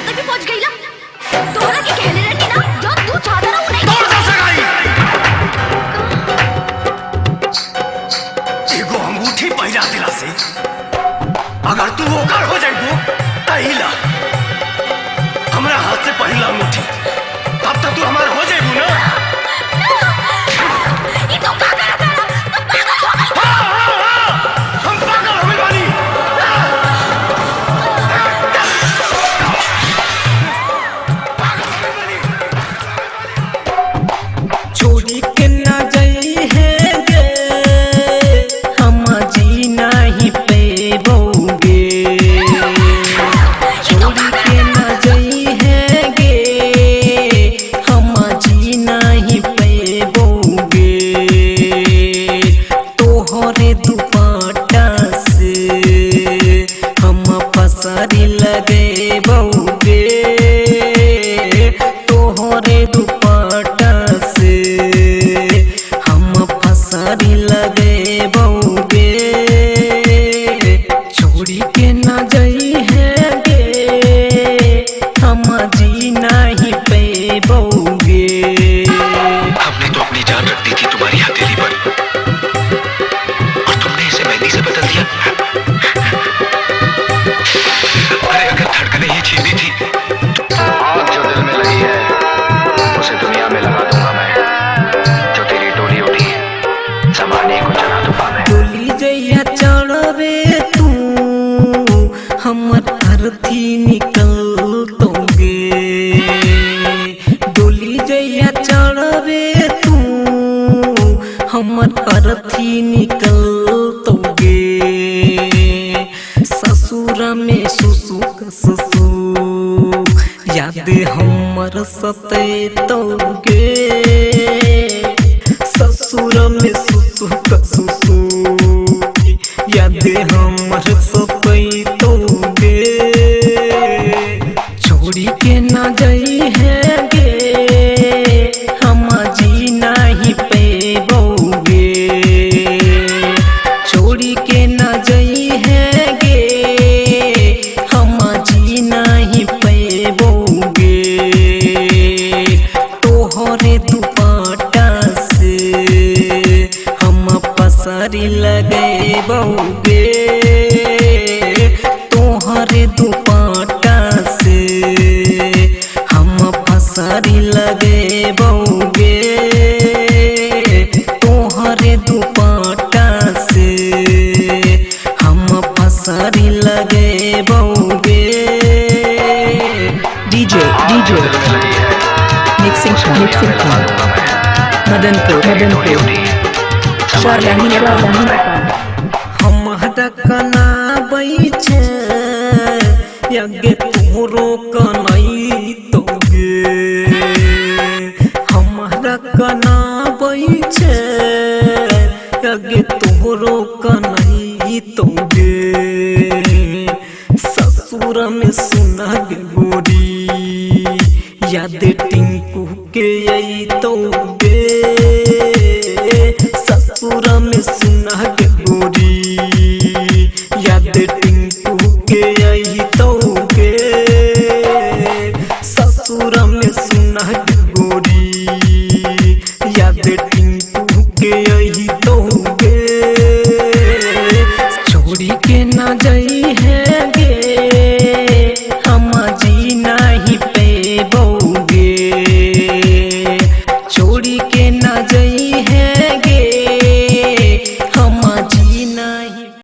तक भी पहुंच गई ना। तोरा के कहले रहनी ना जो तू चाहता ना वो नहीं तोड़ सा सगाई एगो अंगूठी पहिरा दिला से अगर तू ओकर हो जाइबो तहिला हमरा हाथ से पहिला अंगूठी तब तक तू हमार हो जाइबो ना। ये तो का करत है तू पागल हो गई। हम पागल हो गए बानी। छोड़ी के ना जाई है गे हम जी नहीं पेबोगे। छोड़ी के ना जाई है गे हम जी नहीं पेबोगे। तोहरे दुपट्टा से हम फसरी लगे बौगे। तोहरे दुपट्टा से हम फसरी लगे बौगे। छोड़ी के ना जाई है गे हम जी नहीं पेबोगे। हमने तो अपनी जान रख दी थी तुम्हारी हथेली पर और तुमने इसे मेहंदी से बदल दिया। अरे अगर धड़कने ही छीनी थी आग जो दिल में लगी है उसे दुनिया में लगा दूंगा मैं। जो तेरी डोली उठी जमाने को जला दूंगा मैं। डोली जइया चढ़बे तू हमर अर्थी निकल दोगे। डोली जइया चढ़बे तू हमर अर्थी निकल दोगे। ससुर में सुसुक सुसुक याद हमर सतैतोगे। ससुर में सुसुक सुसुक याद हमर सतैतोगे। छोड़ी के ना जाई है गे हम जी नहीं पेबोगे। छोड़ी के ना जाई है गे हम जी नहीं पेबोगे। तोहरे दुपट्टा से हम फसरी लगे बौगे। तोहरे दुपट्टा से हम फसरी लगे बौगे। तोहरे दुपट्टा से हम फसरी लगे बौगे। DJ mixing point Madanpur Sharlahi हमारा कना बैठे यगे तोरो कनाई तोगे। हमारा कना बैठे यगे तोरो कनाई तोगे।